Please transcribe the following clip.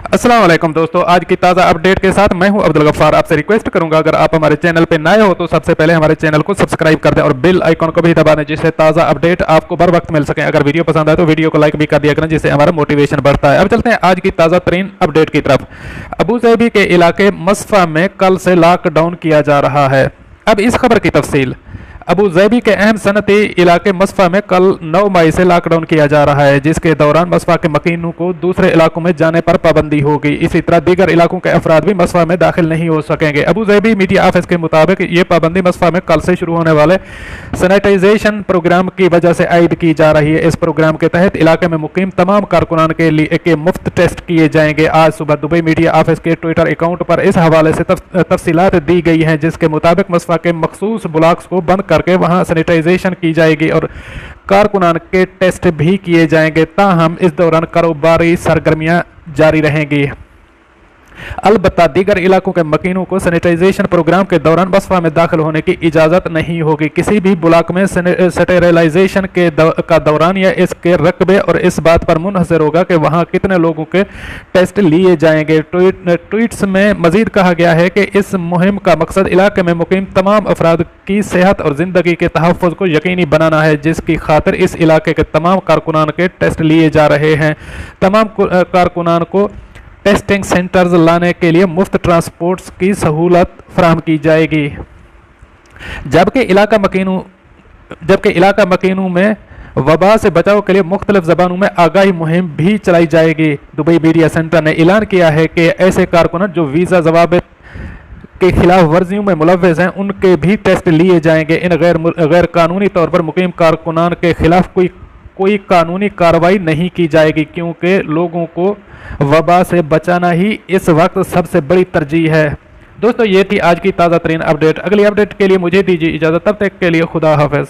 अस्सलाम वालेकुम दोस्तों, आज की ताज़ा अपडेट के साथ मैं हूं अब्दुल गफ्फार। आपसे रिक्वेस्ट करूंगा अगर आप हमारे चैनल पे नए हो तो सबसे पहले हमारे चैनल को सब्सक्राइब कर दें और बेल आइकन को भी दबा दें जिससे ताज़ा अपडेट आपको बर वक्त मिल सके। अगर वीडियो पसंद आए तो वीडियो को लाइक भी कर दिया करें जिससे हमारा मोटिवेशन बढ़ता है। अब चलते हैं आज की ताज़ा तरीन अपडेट की तरफ। अबू ज़ैबी के इलाके मस्फा में कल से लॉकडाउन किया जा रहा है। अब इस खबर की तफसील। अबू ज़ैबी के अहम सनती इलाके मस्फा में कल 9 मई से लॉकडाउन किया जा रहा है, जिसके दौरान मस्फा के मकीनों को दूसरे इलाकों में जाने पर पाबंदी होगी। इसी तरह दीगर इलाकों के अफराद भी मस्फा में दाखिल नहीं हो सकेंगे। अबू ज़ैबी मीडिया ऑफिस के मुताबिक ये पाबंदी मस्फा में कल से शुरू होने वाले सैनिटाइजेशन प्रोग्राम की वजह से आयद की जा रही है। इस प्रोग्राम के तहत इलाके में मुकीम तमाम कारकुनान के लिए मुफ्त टेस्ट किए जाएंगे। आज सुबह दुबई मीडिया ऑफिस के ट्विटर अकाउंट पर इस हवाले से तफसीलात दी गई हैं, जिसके मुताबिक मस्फा के मखसूस ब्लॉक्स को बंद करके वहां सैनिटाइजेशन की जाएगी और कारकुनान के टेस्ट भी किए जाएंगे। ताहम इस दौरान कारोबारी सरगर्मियां जारी रहेंगी। अलबत्ता दीगर इलाकों के मकीनों को सैनिटाइजेशन प्रोग्राम के दौरान मस्फा में दाखिल होने की इजाज़त नहीं होगी। किसी भी ब्लॉक में स्टेरिलाइजेशन का दौरान या इसके रकबे और इस बात पर मुनहसर होगा कि वहां कितने लोगों के टेस्ट लिए जाएंगे। ट्वीट्स में मजीद कहा गया है कि इस मुहिम का मकसद इलाके में मुकीम तमाम अफराद की सेहत और ज़िंदगी के तहफ़्फ़ुज़ को यकीनी बनाना है, जिसकी खातिर इस इलाके के तमाम कारकुनान के टेस्ट लिए जा रहे हैं। तमाम कारकुनान को टेस्टिंग सेंटर्स लाने के लिए मुफ्त ट्रांसपोर्ट की सहूलत फराहम की जाएगी। जबकि इलाका मकीनों में वबा से बचाव के लिए मुख्तलिफ ज़बानों में आगाही मुहिम भी चलाई जाएगी। दुबई मीडिया सेंटर ने ऐलान किया है कि ऐसे कारकुनान जो वीज़ा ज़वाबित के खिलाफ वर्जियों में मुलव्वस हैं उनके भी टेस्ट लिए जाएंगे। इन गैर कानूनी तौर पर मुकीम कारकुनान के खिलाफ कोई कानूनी कार्रवाई नहीं की जाएगी, क्योंकि लोगों को वबा से बचाना ही इस वक्त सबसे बड़ी तरजीह है। दोस्तों, ये थी आज की ताज़ा तरीन अपडेट। अगली अपडेट के लिए मुझे दीजिए इजाज़त, तब तक के लिए खुदा हाफिज़।